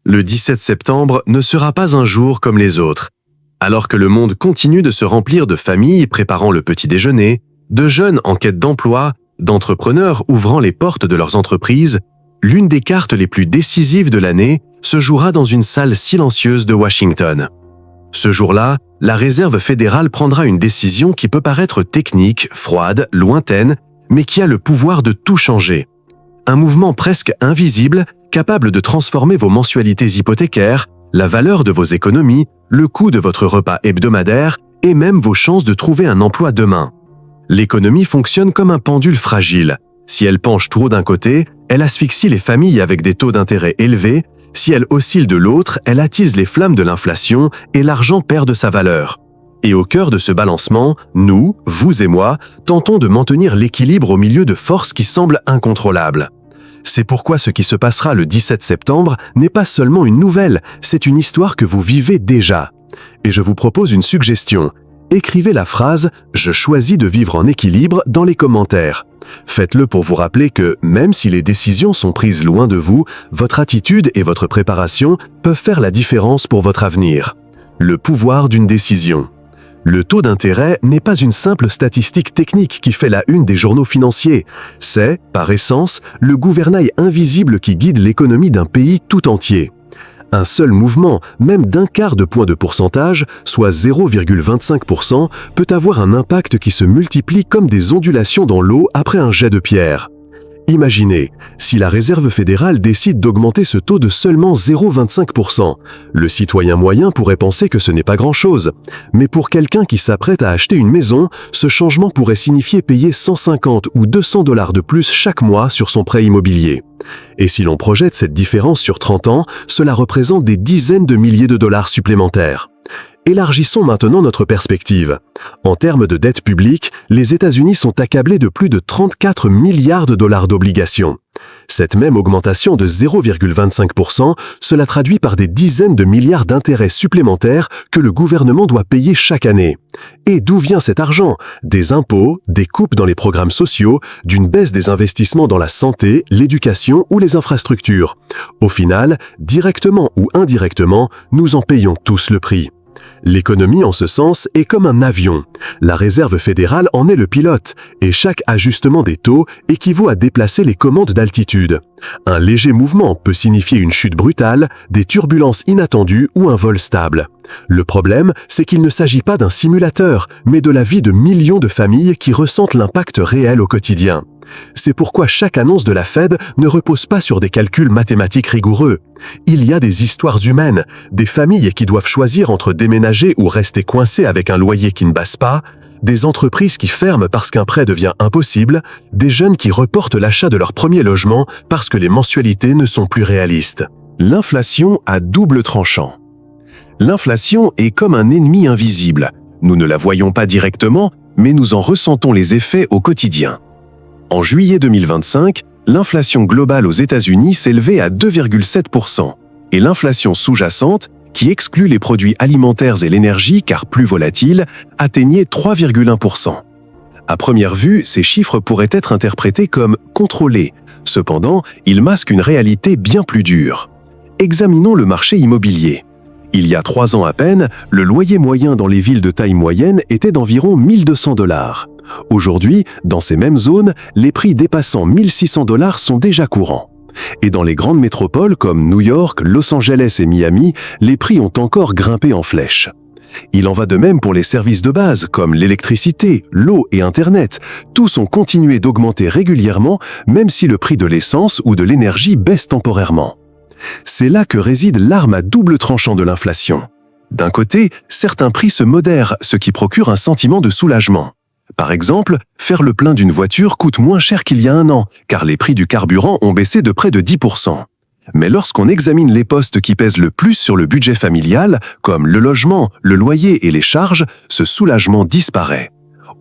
Le 17 septembre ne sera pas un jour comme les autres. Alors que le monde continue de se remplir de familles préparant le petit déjeuner, de jeunes en quête d'emploi, d'entrepreneurs ouvrant les portes de leurs entreprises, l'une des cartes les plus décisives de l'année se jouera dans une salle silencieuse de Washington. Ce jour-là, la Réserve fédérale prendra une décision qui peut paraître technique, froide, lointaine, mais qui a le pouvoir de tout changer. Un mouvement presque invisible, capable de transformer vos mensualités hypothécaires, la valeur de vos économies, le coût de votre repas hebdomadaire et même vos chances de trouver un emploi demain. L'économie fonctionne comme un pendule fragile. Si elle penche trop d'un côté, elle asphyxie les familles avec des taux d'intérêt élevés. Si elle oscille de l'autre, elle attise les flammes de l'inflation et l'argent perd de sa valeur. Et au cœur de ce balancement, nous, vous et moi, tentons de maintenir l'équilibre au milieu de forces qui semblent incontrôlables. C'est pourquoi ce qui se passera le 17 septembre n'est pas seulement une nouvelle, c'est une histoire que vous vivez déjà. Et je vous propose une suggestion. Écrivez la phrase « Je choisis de vivre en équilibre » dans les commentaires. Faites-le pour vous rappeler que, même si les décisions sont prises loin de vous, votre attitude et votre préparation peuvent faire la différence pour votre avenir. Le pouvoir d'une décision. Le taux d'intérêt n'est pas une simple statistique technique qui fait la une des journaux financiers. C'est, par essence, le gouvernail invisible qui guide l'économie d'un pays tout entier. Un seul mouvement, même d'1/4 de point de pourcentage, soit 0,25%, peut avoir un impact qui se multiplie comme des ondulations dans l'eau après un jet de pierre. Imaginez, si la Réserve fédérale décide d'augmenter ce taux de seulement 0,25%, le citoyen moyen pourrait penser que ce n'est pas grand-chose. Mais pour quelqu'un qui s'apprête à acheter une maison, ce changement pourrait signifier payer 150 ou 200 $ de plus chaque mois sur son prêt immobilier. Et si l'on projette cette différence sur 30 ans, cela représente des dizaines de milliers de dollars supplémentaires. Élargissons maintenant notre perspective. En termes de dette publique, les États-Unis sont accablés de plus de 34 milliards de dollars d'obligations. Cette même augmentation de 0,25%, cela traduit par des dizaines de milliards d'intérêts supplémentaires que le gouvernement doit payer chaque année. Et d'où vient cet argent? Des impôts, des coupes dans les programmes sociaux, d'une baisse des investissements dans la santé, l'éducation ou les infrastructures. Au final, directement ou indirectement, nous en payons tous le prix. L'économie, en ce sens, est comme un avion. La Réserve fédérale en est le pilote, et chaque ajustement des taux équivaut à déplacer les commandes d'altitude. Un léger mouvement peut signifier une chute brutale, des turbulences inattendues ou un vol stable. Le problème, c'est qu'il ne s'agit pas d'un simulateur, mais de la vie de millions de familles qui ressentent l'impact réel au quotidien. C'est pourquoi chaque annonce de la Fed ne repose pas sur des calculs mathématiques rigoureux. Il y a des histoires humaines, des familles qui doivent choisir entre déménager ou rester coincées avec un loyer qui ne baisse pas, des entreprises qui ferment parce qu'un prêt devient impossible, des jeunes qui reportent l'achat de leur premier logement parce que les mensualités ne sont plus réalistes. L'inflation à double tranchant. L'inflation est comme un ennemi invisible. Nous ne la voyons pas directement, mais nous en ressentons les effets au quotidien. En juillet 2025, l'inflation globale aux États-Unis s'élevait à 2,7% et l'inflation sous-jacente, qui exclut les produits alimentaires et l'énergie car plus volatiles, atteignait 3,1%. À première vue, ces chiffres pourraient être interprétés comme contrôlés. Cependant, ils masquent une réalité bien plus dure. Examinons le marché immobilier. Il y a 3 ans à peine, le loyer moyen dans les villes de taille moyenne était d'environ 1 200 $. Aujourd'hui, dans ces mêmes zones, les prix dépassant 1 600 $ sont déjà courants. Et dans les grandes métropoles comme New York, Los Angeles et Miami, les prix ont encore grimpé en flèche. Il en va de même pour les services de base comme l'électricité, l'eau et Internet. Tous ont continué d'augmenter régulièrement, même si le prix de l'essence ou de l'énergie baisse temporairement. C'est là que réside l'arme à double tranchant de l'inflation. D'un côté, certains prix se modèrent, ce qui procure un sentiment de soulagement. Par exemple, faire le plein d'une voiture coûte moins cher qu'il y a un an, car les prix du carburant ont baissé de près de 10%. Mais lorsqu'on examine les postes qui pèsent le plus sur le budget familial, comme le logement, le loyer et les charges, ce soulagement disparaît.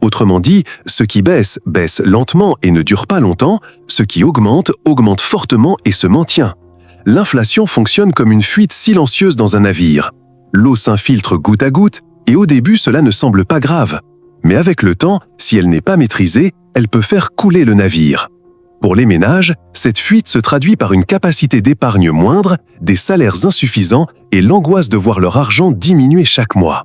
Autrement dit, ce qui baisse, baisse lentement et ne dure pas longtemps, ce qui augmente, augmente fortement et se maintient. L'inflation fonctionne comme une fuite silencieuse dans un navire. L'eau s'infiltre goutte à goutte, et au début cela ne semble pas grave. Mais avec le temps, si elle n'est pas maîtrisée, elle peut faire couler le navire. Pour les ménages, cette fuite se traduit par une capacité d'épargne moindre, des salaires insuffisants et l'angoisse de voir leur argent diminuer chaque mois.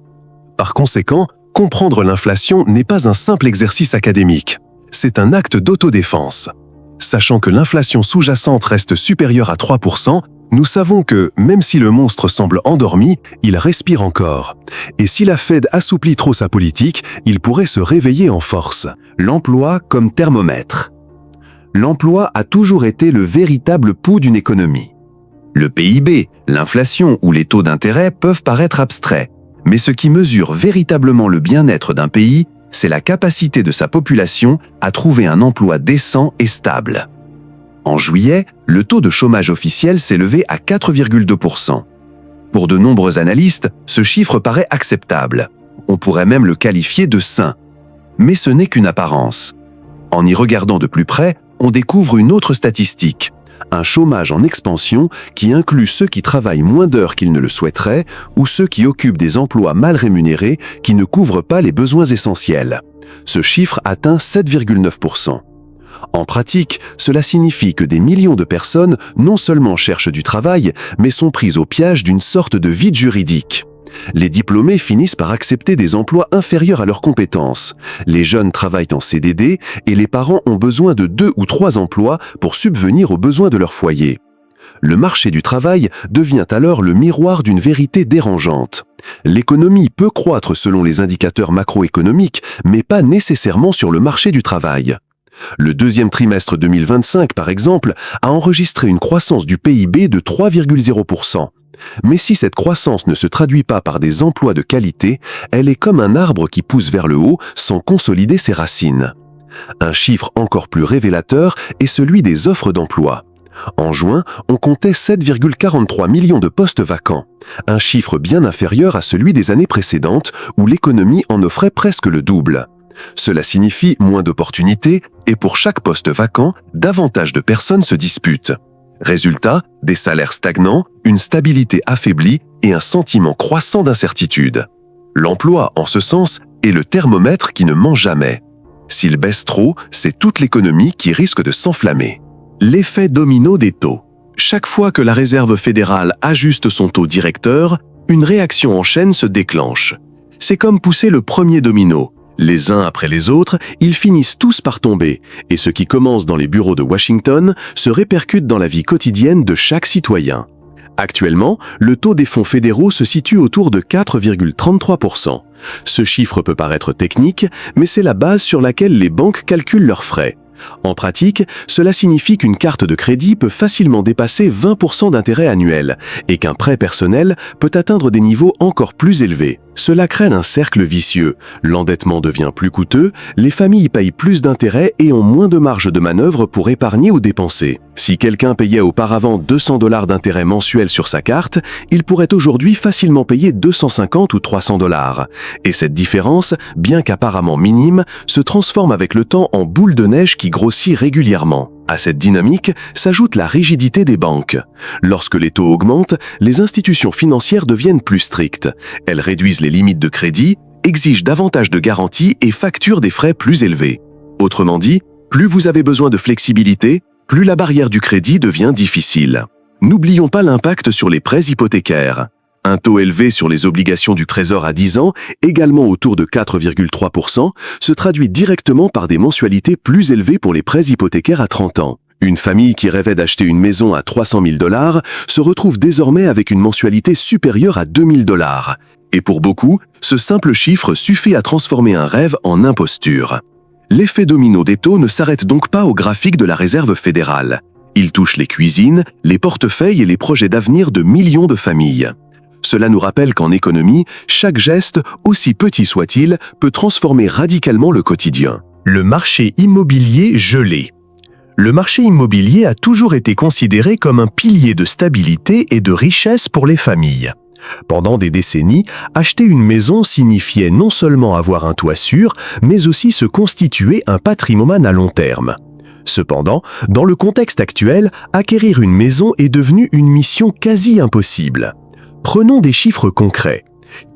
Par conséquent, comprendre l'inflation n'est pas un simple exercice académique. C'est un acte d'autodéfense. Sachant que l'inflation sous-jacente reste supérieure à 3%, nous savons que, même si le monstre semble endormi, il respire encore. Et si la Fed assouplit trop sa politique, il pourrait se réveiller en force. L'emploi comme thermomètre. L'emploi a toujours été le véritable pouls d'une économie. Le PIB, l'inflation ou les taux d'intérêt peuvent paraître abstraits, mais ce qui mesure véritablement le bien-être d'un pays, c'est la capacité de sa population à trouver un emploi décent et stable. En juillet, le taux de chômage officiel s'est levé à 4,2%. Pour de nombreux analystes, ce chiffre paraît acceptable. On pourrait même le qualifier de sain. Mais ce n'est qu'une apparence. En y regardant de plus près, on découvre une autre statistique. Un chômage en expansion qui inclut ceux qui travaillent moins d'heures qu'ils ne le souhaiteraient ou ceux qui occupent des emplois mal rémunérés qui ne couvrent pas les besoins essentiels. Ce chiffre atteint 7,9%. En pratique, cela signifie que des millions de personnes non seulement cherchent du travail, mais sont prises au piège d'une sorte de vide juridique. Les diplômés finissent par accepter des emplois inférieurs à leurs compétences. Les jeunes travaillent en CDD et les parents ont besoin de 2 ou 3 emplois pour subvenir aux besoins de leur foyer. Le marché du travail devient alors le miroir d'une vérité dérangeante. L'économie peut croître selon les indicateurs macroéconomiques, mais pas nécessairement sur le marché du travail. Le deuxième trimestre 2025, par exemple, a enregistré une croissance du PIB de 3,0%. Mais si cette croissance ne se traduit pas par des emplois de qualité, elle est comme un arbre qui pousse vers le haut sans consolider ses racines. Un chiffre encore plus révélateur est celui des offres d'emploi. En juin, on comptait 7,43 millions de postes vacants, un chiffre bien inférieur à celui des années précédentes où l'économie en offrait presque le double. Cela signifie moins d'opportunités et pour chaque poste vacant, davantage de personnes se disputent. Résultat, des salaires stagnants, une stabilité affaiblie et un sentiment croissant d'incertitude. L'emploi, en ce sens, est le thermomètre qui ne ment jamais. S'il baisse trop, c'est toute l'économie qui risque de s'enflammer. L'effet domino des taux. Chaque fois que la Réserve fédérale ajuste son taux directeur, une réaction en chaîne se déclenche. C'est comme pousser le premier domino. Les uns après les autres, ils finissent tous par tomber, et ce qui commence dans les bureaux de Washington se répercute dans la vie quotidienne de chaque citoyen. Actuellement, le taux des fonds fédéraux se situe autour de 4,33%. Ce chiffre peut paraître technique, mais c'est la base sur laquelle les banques calculent leurs frais. En pratique, cela signifie qu'une carte de crédit peut facilement dépasser 20% d'intérêt annuel et qu'un prêt personnel peut atteindre des niveaux encore plus élevés. Cela crée un cercle vicieux. L'endettement devient plus coûteux, les familles payent plus d'intérêts et ont moins de marge de manœuvre pour épargner ou dépenser. Si quelqu'un payait auparavant $200 d'intérêt mensuel sur sa carte, il pourrait aujourd'hui facilement payer 250 ou $300. Et cette différence, bien qu'apparemment minime, se transforme avec le temps en boule de neige qui grossit régulièrement. À cette dynamique s'ajoute la rigidité des banques. Lorsque les taux augmentent, les institutions financières deviennent plus strictes. Elles réduisent les limites de crédit, exigent davantage de garanties et facturent des frais plus élevés. Autrement dit, plus vous avez besoin de flexibilité, plus la barrière du crédit devient difficile. N'oublions pas l'impact sur les prêts hypothécaires. Un taux élevé sur les obligations du Trésor à 10 ans, également autour de 4,3%, se traduit directement par des mensualités plus élevées pour les prêts hypothécaires à 30 ans. Une famille qui rêvait d'acheter une maison à $300 000 se retrouve désormais avec une mensualité supérieure à $2 000. Et pour beaucoup, ce simple chiffre suffit à transformer un rêve en imposture. L'effet domino des taux ne s'arrête donc pas au graphique de la Réserve fédérale. Il touche les cuisines, les portefeuilles et les projets d'avenir de millions de familles. Cela nous rappelle qu'en économie, chaque geste, aussi petit soit-il, peut transformer radicalement le quotidien. Le marché immobilier gelé. Le marché immobilier a toujours été considéré comme un pilier de stabilité et de richesse pour les familles. Pendant des décennies, acheter une maison signifiait non seulement avoir un toit sûr, mais aussi se constituer un patrimoine à long terme. Cependant, dans le contexte actuel, acquérir une maison est devenu une mission quasi impossible. Prenons des chiffres concrets.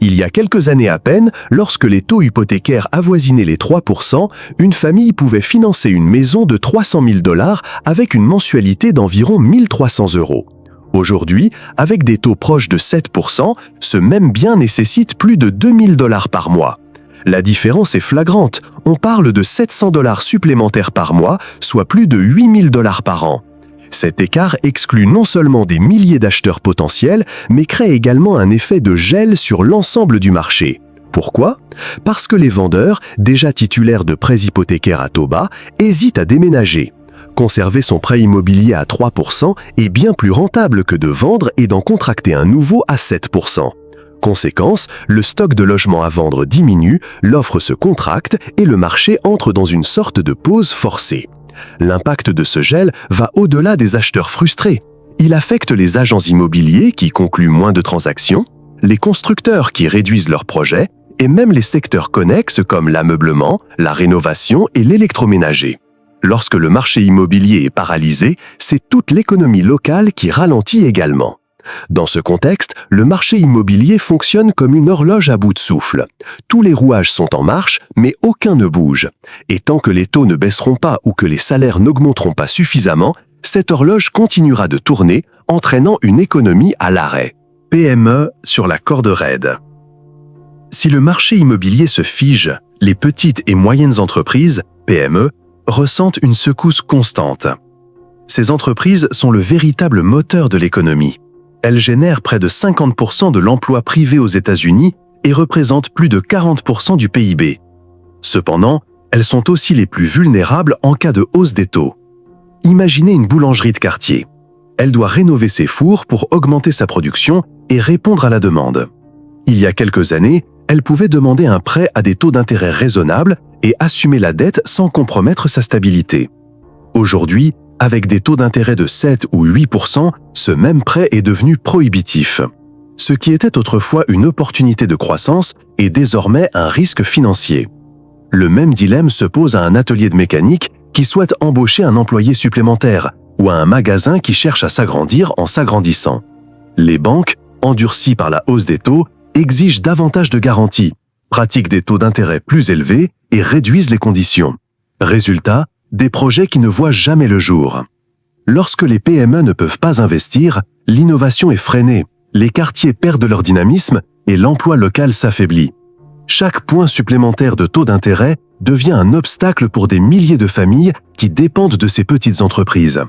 Il y a quelques années à peine, lorsque les taux hypothécaires avoisinaient les 3%, une famille pouvait financer une maison de 300 000 $ avec une mensualité d'environ 1 300 €. Aujourd'hui, avec des taux proches de 7%, ce même bien nécessite plus de 2 000 $ par mois. La différence est flagrante, on parle de 700 $ supplémentaires par mois, soit plus de 8 000 $ par an. Cet écart exclut non seulement des milliers d'acheteurs potentiels, mais crée également un effet de gel sur l'ensemble du marché. Pourquoi? Parce que les vendeurs, déjà titulaires de prêts hypothécaires à taux bas, hésitent à déménager. Conserver son prêt immobilier à 3% est bien plus rentable que de vendre et d'en contracter un nouveau à 7%. Conséquence, le stock de logements à vendre diminue, l'offre se contracte et le marché entre dans une sorte de pause forcée. L'impact de ce gel va au-delà des acheteurs frustrés. Il affecte les agents immobiliers qui concluent moins de transactions, les constructeurs qui réduisent leurs projets et même les secteurs connexes comme l'ameublement, la rénovation et l'électroménager. Lorsque le marché immobilier est paralysé, c'est toute l'économie locale qui ralentit également. Dans ce contexte, le marché immobilier fonctionne comme une horloge à bout de souffle. Tous les rouages sont en marche, mais aucun ne bouge. Et tant que les taux ne baisseront pas ou que les salaires n'augmenteront pas suffisamment, cette horloge continuera de tourner, entraînant une économie à l'arrêt. PME sur la corde raide. Si le marché immobilier se fige, les petites et moyennes entreprises, PME, ressentent une secousse constante. Ces entreprises sont le véritable moteur de l'économie. Elles génèrent près de 50% de l'emploi privé aux États-Unis et représentent plus de 40% du PIB. Cependant, elles sont aussi les plus vulnérables en cas de hausse des taux. Imaginez une boulangerie de quartier. Elle doit rénover ses fours pour augmenter sa production et répondre à la demande. Il y a quelques années, elle pouvait demander un prêt à des taux d'intérêt raisonnables et assumer la dette sans compromettre sa stabilité. Aujourd'hui, avec des taux d'intérêt de 7 ou 8%, ce même prêt est devenu prohibitif. Ce qui était autrefois une opportunité de croissance est désormais un risque financier. Le même dilemme se pose à un atelier de mécanique qui souhaite embaucher un employé supplémentaire ou à un magasin qui cherche à s'agrandir en s'agrandissant. Les banques, endurcies par la hausse des taux, exigent davantage de garanties, pratiquent des taux d'intérêt plus élevés et réduisent les conditions. Résultat, des projets qui ne voient jamais le jour. Lorsque les PME ne peuvent pas investir, l'innovation est freinée, les quartiers perdent leur dynamisme et l'emploi local s'affaiblit. Chaque point supplémentaire de taux d'intérêt devient un obstacle pour des milliers de familles qui dépendent de ces petites entreprises.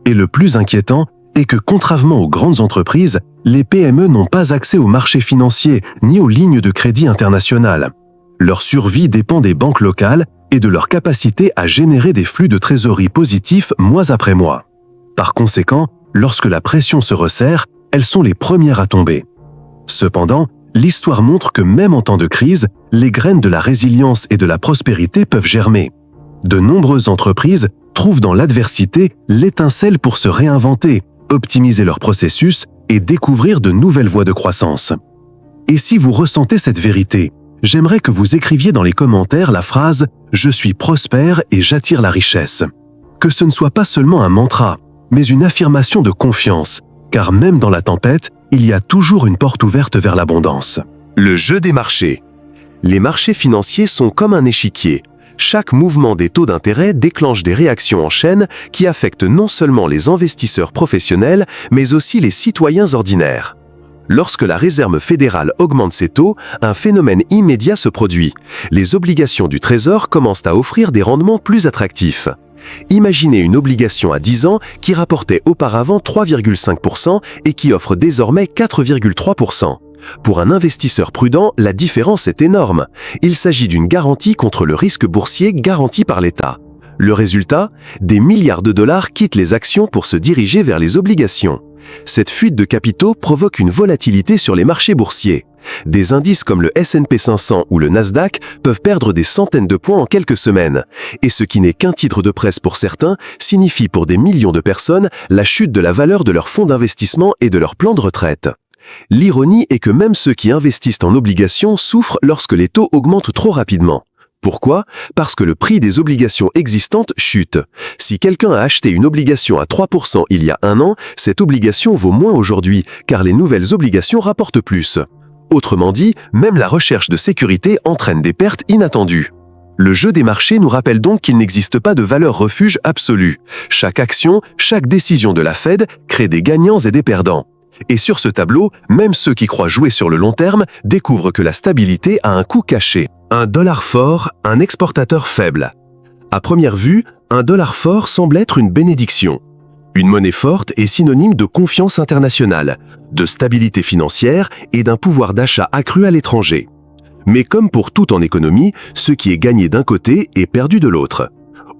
Et le plus inquiétant est que, contrairement aux grandes entreprises, les PME n'ont pas accès au marché financier ni aux lignes de crédit internationales. Leur survie dépend des banques locales et de leur capacité à générer des flux de trésorerie positifs mois après mois. Par conséquent, lorsque la pression se resserre, elles sont les premières à tomber. Cependant, l'histoire montre que même en temps de crise, les graines de la résilience et de la prospérité peuvent germer. De nombreuses entreprises trouvent dans l'adversité l'étincelle pour se réinventer, optimiser leurs processus et découvrir de nouvelles voies de croissance. Et si vous ressentez cette vérité, j'aimerais que vous écriviez dans les commentaires la phrase « Je suis prospère et j'attire la richesse ». Que ce ne soit pas seulement un mantra, mais une affirmation de confiance, car même dans la tempête, il y a toujours une porte ouverte vers l'abondance. Le jeu des marchés. Les marchés financiers sont comme un échiquier. Chaque mouvement des taux d'intérêt déclenche des réactions en chaîne qui affectent non seulement les investisseurs professionnels, mais aussi les citoyens ordinaires. Lorsque la Réserve fédérale augmente ses taux, un phénomène immédiat se produit. Les obligations du Trésor commencent à offrir des rendements plus attractifs. Imaginez une obligation à 10 ans qui rapportait auparavant 3,5% et qui offre désormais 4,3%. Pour un investisseur prudent, la différence est énorme. Il s'agit d'une garantie contre le risque boursier garantie par l'État. Le résultat, des milliards de dollars quittent les actions pour se diriger vers les obligations. Cette fuite de capitaux provoque une volatilité sur les marchés boursiers. Des indices comme le S&P 500 ou le Nasdaq peuvent perdre des centaines de points en quelques semaines. Et ce qui n'est qu'un titre de presse pour certains, signifie pour des millions de personnes la chute de la valeur de leurs fonds d'investissement et de leur plan de retraite. L'ironie est que même ceux qui investissent en obligations souffrent lorsque les taux augmentent trop rapidement. Pourquoi? Parce que le prix des obligations existantes chute. Si quelqu'un a acheté une obligation à 3% il y a un an, cette obligation vaut moins aujourd'hui, car les nouvelles obligations rapportent plus. Autrement dit, même la recherche de sécurité entraîne des pertes inattendues. Le jeu des marchés nous rappelle donc qu'il n'existe pas de valeur refuge absolue. Chaque action, chaque décision de la Fed crée des gagnants et des perdants. Et sur ce tableau, même ceux qui croient jouer sur le long terme découvrent que la stabilité a un coût caché. Un dollar fort, un exportateur faible. À première vue, un dollar fort semble être une bénédiction. Une monnaie forte est synonyme de confiance internationale, de stabilité financière et d'un pouvoir d'achat accru à l'étranger. Mais comme pour tout en économie, ce qui est gagné d'un côté est perdu de l'autre.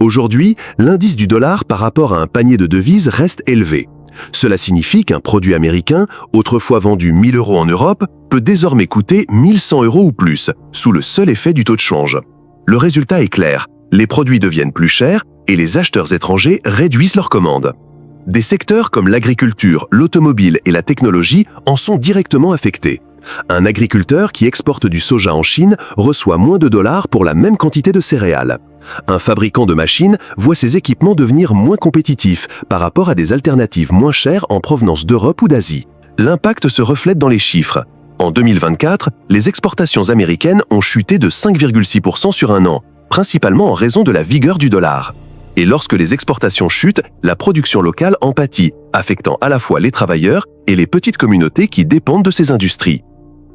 Aujourd'hui, l'indice du dollar par rapport à un panier de devises reste élevé. Cela signifie qu'un produit américain, autrefois vendu 1 000 € en Europe, peut désormais coûter 1 100 € ou plus, sous le seul effet du taux de change. Le résultat est clair, les produits deviennent plus chers et les acheteurs étrangers réduisent leurs commandes. Des secteurs comme l'agriculture, l'automobile et la technologie en sont directement affectés. Un agriculteur qui exporte du soja en Chine reçoit moins de dollars pour la même quantité de céréales. Un fabricant de machines voit ses équipements devenir moins compétitifs par rapport à des alternatives moins chères en provenance d'Europe ou d'Asie. L'impact se reflète dans les chiffres. En 2024, les exportations américaines ont chuté de 5,6% sur un an, principalement en raison de la vigueur du dollar. Et lorsque les exportations chutent, la production locale en pâtit, affectant à la fois les travailleurs et les petites communautés qui dépendent de ces industries.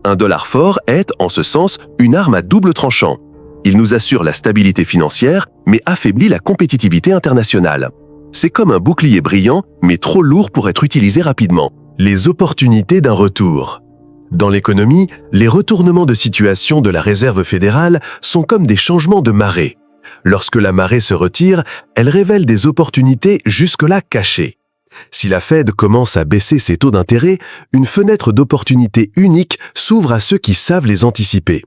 Un dollar fort est, en ce sens, une arme à double tranchant. Il nous assure la stabilité financière, mais affaiblit la compétitivité internationale. C'est comme un bouclier brillant, mais trop lourd pour être utilisé rapidement. Les opportunités d'un retour. Dans l'économie, les retournements de situation de la Réserve fédérale sont comme des changements de marée. Lorsque la marée se retire, elle révèle des opportunités jusque-là cachées. Si la Fed commence à baisser ses taux d'intérêt, une fenêtre d'opportunité unique s'ouvre à ceux qui savent les anticiper.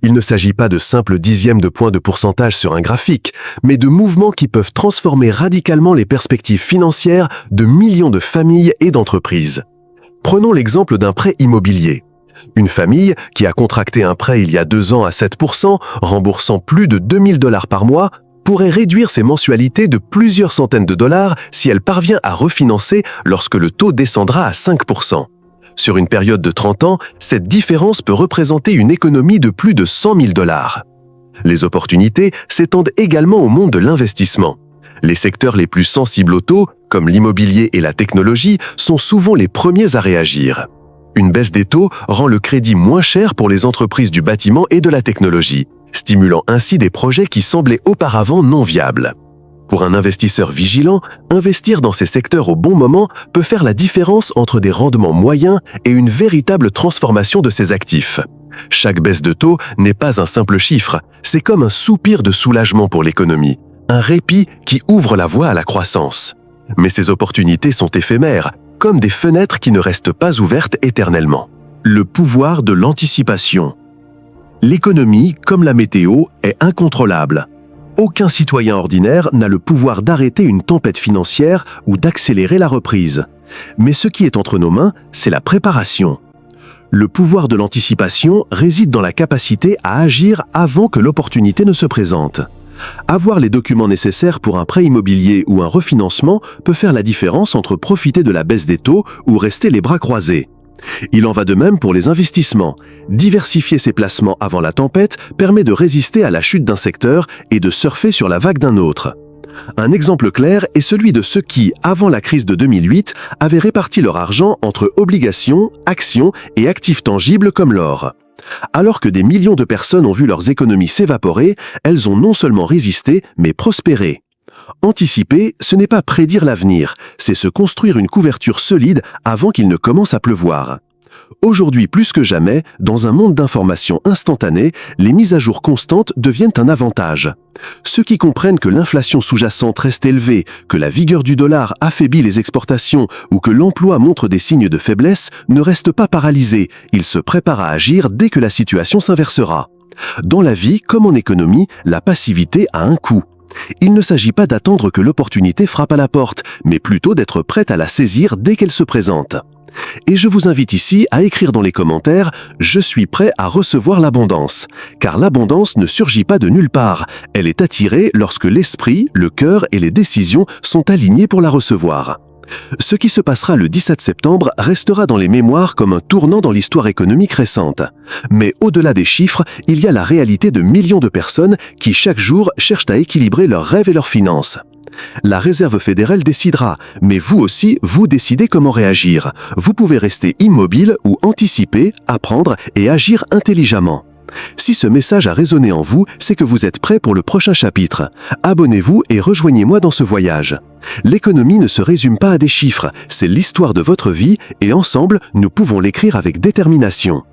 Il ne s'agit pas de simples dixièmes de points de pourcentage sur un graphique, mais de mouvements qui peuvent transformer radicalement les perspectives financières de millions de familles et d'entreprises. Prenons l'exemple d'un prêt immobilier. Une famille qui a contracté un prêt il y a 2 ans à 7%, remboursant plus de 2 000 $ par mois, pourrait réduire ses mensualités de plusieurs centaines de dollars si elle parvient à refinancer lorsque le taux descendra à 5%. Sur une période de 30 ans, cette différence peut représenter une économie de plus de 100 000 $. Les opportunités s'étendent également au monde de l'investissement. Les secteurs les plus sensibles au taux, comme l'immobilier et la technologie, sont souvent les premiers à réagir. Une baisse des taux rend le crédit moins cher pour les entreprises du bâtiment et de la technologie, stimulant ainsi des projets qui semblaient auparavant non viables. Pour un investisseur vigilant, investir dans ces secteurs au bon moment peut faire la différence entre des rendements moyens et une véritable transformation de ses actifs. Chaque baisse de taux n'est pas un simple chiffre, c'est comme un soupir de soulagement pour l'économie, un répit qui ouvre la voie à la croissance. Mais ces opportunités sont éphémères, comme des fenêtres qui ne restent pas ouvertes éternellement. Le pouvoir de l'anticipation. L'économie, comme la météo, est incontrôlable. Aucun citoyen ordinaire n'a le pouvoir d'arrêter une tempête financière ou d'accélérer la reprise. Mais ce qui est entre nos mains, c'est la préparation. Le pouvoir de l'anticipation réside dans la capacité à agir avant que l'opportunité ne se présente. Avoir les documents nécessaires pour un prêt immobilier ou un refinancement peut faire la différence entre profiter de la baisse des taux ou rester les bras croisés. Il en va de même pour les investissements. Diversifier ses placements avant la tempête permet de résister à la chute d'un secteur et de surfer sur la vague d'un autre. Un exemple clair est celui de ceux qui, avant la crise de 2008, avaient réparti leur argent entre obligations, actions et actifs tangibles comme l'or. Alors que des millions de personnes ont vu leurs économies s'évaporer, elles ont non seulement résisté, mais prospéré. Anticiper, ce n'est pas prédire l'avenir, c'est se construire une couverture solide avant qu'il ne commence à pleuvoir. Aujourd'hui plus que jamais, dans un monde d'informations instantanées, les mises à jour constantes deviennent un avantage. Ceux qui comprennent que l'inflation sous-jacente reste élevée, que la vigueur du dollar affaiblit les exportations ou que l'emploi montre des signes de faiblesse ne restent pas paralysés, ils se préparent à agir dès que la situation s'inversera. Dans la vie, comme en économie, la passivité a un coût. Il ne s'agit pas d'attendre que l'opportunité frappe à la porte, mais plutôt d'être prête à la saisir dès qu'elle se présente. Et je vous invite ici à écrire dans les commentaires « Je suis prêt à recevoir l'abondance », car l'abondance ne surgit pas de nulle part, elle est attirée lorsque l'esprit, le cœur et les décisions sont alignés pour la recevoir. Ce qui se passera le 17 septembre restera dans les mémoires comme un tournant dans l'histoire économique récente. Mais au-delà des chiffres, il y a la réalité de millions de personnes qui chaque jour cherchent à équilibrer leurs rêves et leurs finances. La Réserve fédérale décidera, mais vous aussi, vous décidez comment réagir. Vous pouvez rester immobile ou anticiper, apprendre et agir intelligemment. Si ce message a résonné en vous, c'est que vous êtes prêt pour le prochain chapitre. Abonnez-vous et rejoignez-moi dans ce voyage. L'économie ne se résume pas à des chiffres, c'est l'histoire de votre vie et ensemble, nous pouvons l'écrire avec détermination.